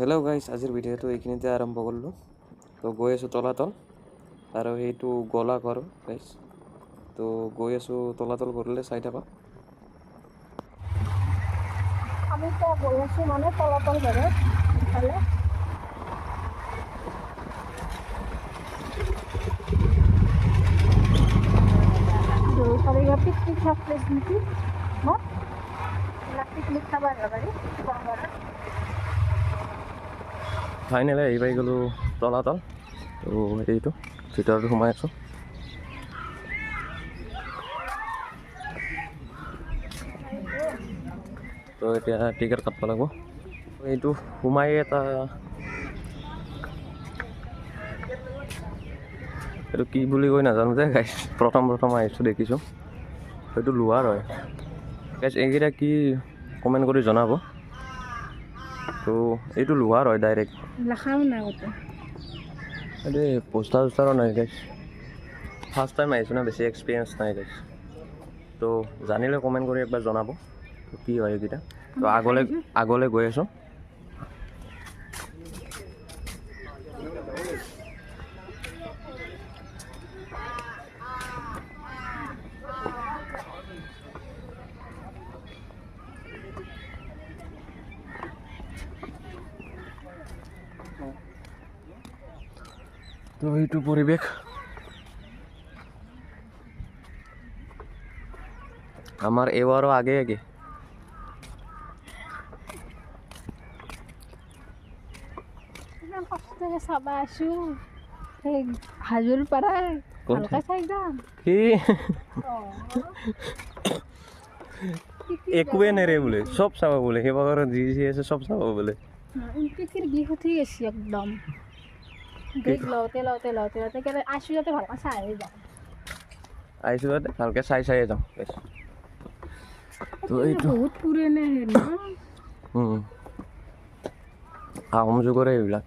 Hello' guys, আজিৰ ভিডিঅ'টো এইখিনিতে আৰম্ভ কৰিলোঁ। তো গৈ আছোঁ তলাতল আৰু সেইটো গলা ঘৰ গাইজ। তো গৈ আছোঁ তলাতল কৰিলে চাই থাকক। আমি এতিয়া গৈ আছোঁ মানে তলাতল ঘৰত ইফালে। পিকনিক খাব প্লেচ নেকি মই পিকনিক খাব গাড়ী ফাইনেলি আহি পাই গ'লোঁ তলাতল। তো এইটো ভিতৰত সোমাই আছোঁ। তো এতিয়া টিকেট কাটব লাগিব। এইটো সোমাই এটা এইটো কি বুলি কৈ নাজানো যে গাইজ, প্ৰথম আহিছোঁ দেখিছোঁ। সেইটো লোহাৰ হয় গাইজ। এইকেইটা কি কমেণ্ট কৰি জনাব। তো এইটো লোহাৰ হয় ডাইৰেক্ট, লেখাও নাই আগতে। এইটো পোষ্টাৰ চোষ্টাৰো নাই গাইজ। ফাৰ্ষ্ট টাইম আহিছোঁ না, বেছি এক্সপিৰিয়েঞ্চ নাই গাইজ। তো জানিলে কমেণ্ট কৰি একবাৰ জনাব তো কি হয় এইকেইটা। তো আগলৈ গৈ আছোঁ। তো এইটো পৰিৱেশ আমাৰ এবাৰো আগে ইমান কষ্টকে চাব আছোঁ সেই হাজোৰ পৰাই ভালকৈ চাই যাম। কি একোৱে নেৰে বোলে, চব চাব বোলে। সেইবাৰ যি আছে চব চাব বোলে। পিঠিৰ বিষ উঠি গৈছে একদম। বেগ লওঁতে আছোঁ যাতে ভালকৈ চাই যাম। আহিছোঁ যাতে ভালকৈ চাই যাওঁ। তো এইটো বহুত পুৰণি হেৰি ন, আহোম যুগৰে এইবিলাক।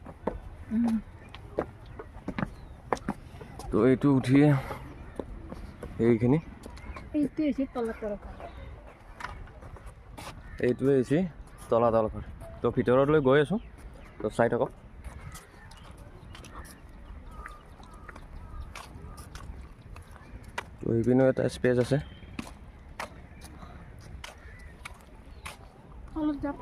তো এইটো উঠিয়ে এইখিনি এইটো হৈছে তলাতল ঘৰ। এইটোৱে হৈছে তলাতল ঘৰ। তো ভিতৰলৈ গৈ আছোঁ, তো চাই থাকক। তো এইপিনেও এটা স্পেচ আছে। অলপ যাম।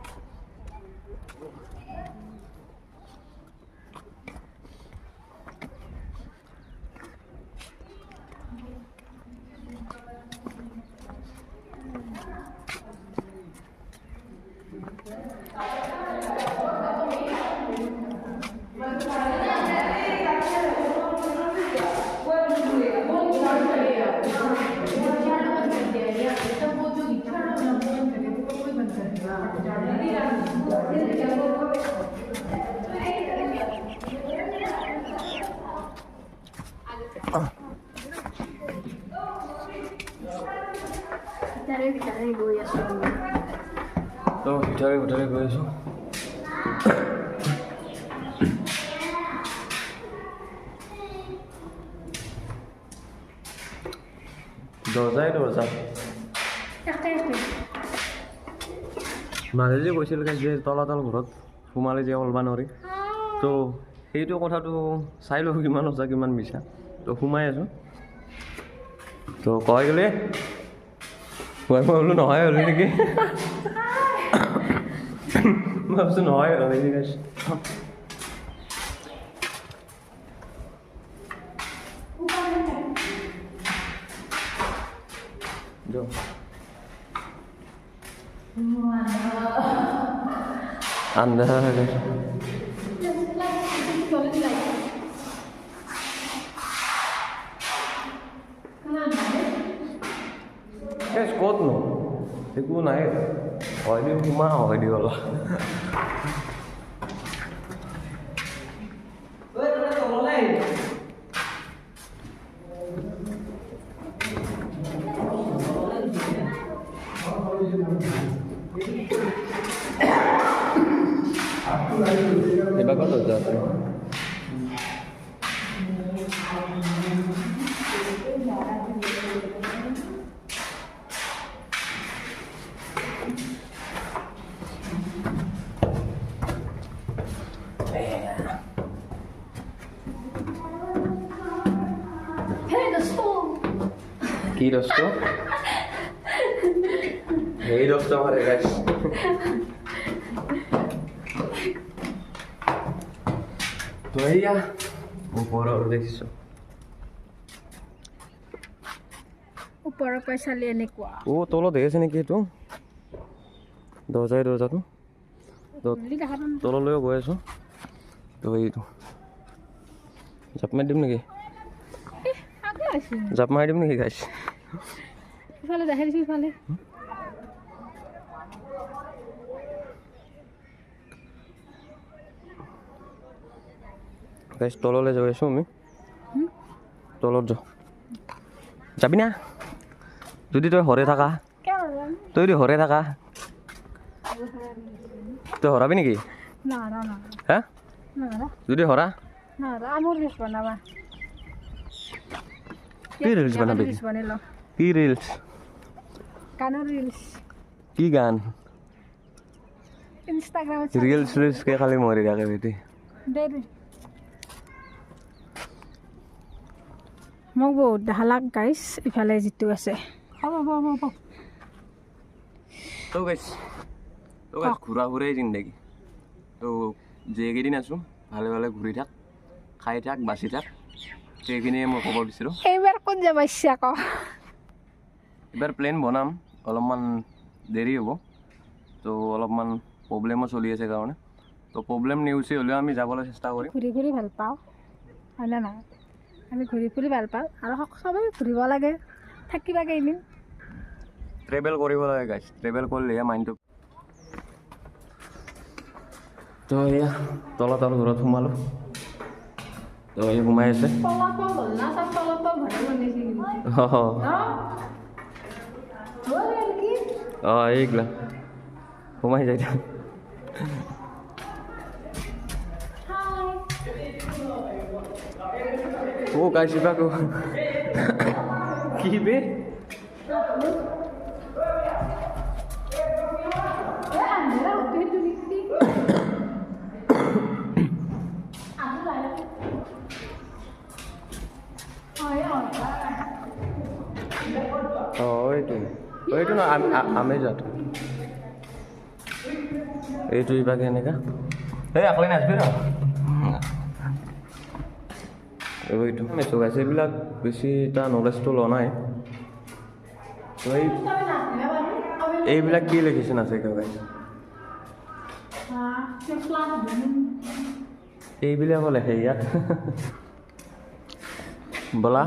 ভিতৰে গৈ আছোঁ। তো ভিতৰে গৈ আছোঁ। দৰ্জা মাজে কৈছিল যে তলাতল ঘৰত সোমালে যে ওলবা নোৱাৰি। তো সেইটো কথাটো চাই লওঁ কিমান সঁচা কিমান মিছা। তো সোমাই আছোঁ। তো কয় গ'লে মই বোলো নহয় হ'লো নেকি। মই ভাবিছোঁ নহয় হ'ল নেকি গাইছ। আন্ধাৰ হৈ গৈছে। ক'তনো একো নাই, হয় দিওঁ সোমাওঁ হয় দিওঁ অলপ। এবার কত আছে? কি দোস্ত এই দোস্ত আমারে গাইস তো এইয়া ওপৰৰ দেখিছো ওপৰৰ পৰা চালি এনেকুৱা তলত দেখিছে নেকি এইটো দৰ্জাটো তললৈও গৈ আছো তো এইটো জাপ মাৰি দিম নেকি জাপ মাৰি দিম নেকি গাইছ ইফালে দেখাইছো ইফালে গাইছ তললৈ গৈ আছো আমি তলত যাবি না যদি তই হৰে থাকা তই যদি হৰে থাকা তই হৰাবি নেকি হা যদি হৰা কি ৰিলছ বনাবি কি ৰিলছ কি গান ৰিলছকে খালি মৰি থাকে বেটি মোক বহুত দেখা লাগ গাইছ ইফালে যিটো আছে তো গাইছ ঘূৰা ঘূৰাই জিন্দগী তো যেইকেইদিন আছোঁ ভালে ভালে ঘূৰি থাক খাই থাক বাচি থাক সেইখিনিয়ে মই ক'ব বিচাৰোঁ এইবাৰ ক'ত যাব ইচ্ছা ক এইবাৰ প্লেন বনাম অলপমান দেৰি হ'ব তো অলপমান প্ৰব্লেমো চলি আছে কাৰণে তো প্ৰব্লেম নেওচি হ'লেও আমি যাবলৈ চেষ্টা কৰিম ঘূৰি ঘূৰি ভাল পাওঁ হয়নে নাই আমি ঘূৰি ফুৰি ভাল পাওঁ আৰু চবেই ঘূৰিব লাগে থাকিবা কেইদিন ট্ৰেভেল কৰিব লাগে গাইছ ট্ৰেভেল কৰিলেহে মাইণ্ডটো তো এয়া তলত আৰু ঘৰত সোমালোঁ তো এই সোমাই আছে অঁ এইগিলা সোমাই যায় ও গাইছ ইবাকো কি বে এইটো ন আমি যাত এইটো ইবাকে এনেকা এই আকলে নাচবি ৰ এইটো মেচো গাইছে এইবিলাক বেছি এটা নলেজটো লোৱা নাই তো এইবিলাক কি লিখিছে নাচে গাইছে এইবিলাকো লেখে ইয়াত বলা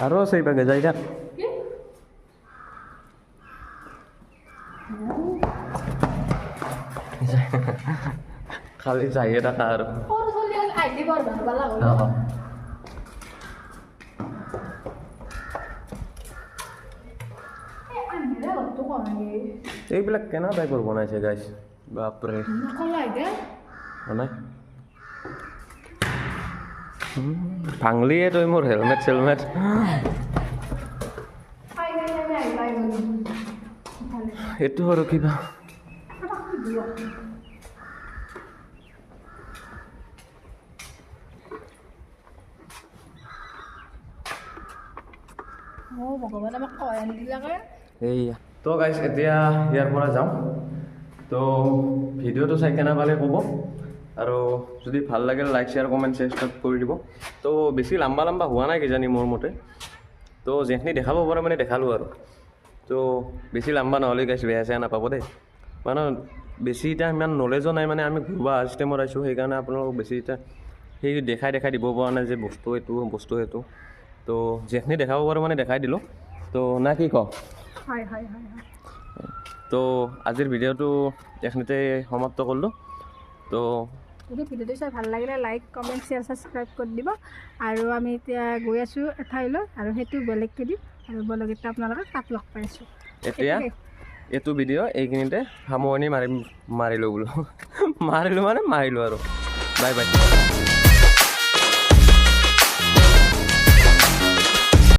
আৰু আছে ইবাগে যাই থাক খালি যাইয়ে থাকা আৰু এইবিলাক কেনে টাইপৰ বনাইছে গাইছ বাপৰে নাই ভাঙলিয়ে তই মোৰ হেলমেট চেলমেট এইটো আৰু কিবা এইয়া তো গাইছ এতিয়া ইয়াৰ পৰা যাওঁ তো ভিডিঅ'টো চাই কেনে পালে ক'ব আৰু যদি ভাল লাগে লাইক শ্বেয়াৰ কমেণ্ট সাবস্ক্ৰাইব কৰি দিব তো বেছি লম্বা হোৱা নাই কিজানি মোৰ মতে তো যেখিনি দেখাব পাৰে মানে দেখালোঁ আৰু তো বেছি লম্বা নহ'লে গাইছ বেয়া চেয়া নাপাব দেই মানে বেছি এতিয়া ইমান নলেজো নাই মানে আমি ঘূৰিব চিষ্টেমত আহিছোঁ সেইকাৰণে আপোনালোকক বেছি এতিয়া সেই দেখাই দিব পৰা নাই যে বস্তু এইটো বস্তু সেইটো তো যেখিনি দেখাব পাৰোঁ মানে দেখাই দিলোঁ তো না কি ক তো আজিৰ ভিডিঅ'টো এইখিনিতে সমাপ্ত কৰিলোঁ তো যদি ভিডিঅ'টো চাই ভাল লাগিলে লাইক কমেণ্ট শ্বেয়াৰ ছাবস্ক্ৰাইব কৰি দিব আৰু আমি এতিয়া গৈ আছোঁ এঠাইলৈ আৰু সেইটো বেলেগকৈ দিম আৰু বেলেগকৈ আপোনালোকক তাত লগ পাইছোঁ এতিয়া এইটো ভিডিঅ' এইখিনিতে সামৰণি মাৰিলোঁ বোলো মাৰিলোঁ আৰু বাই বাই।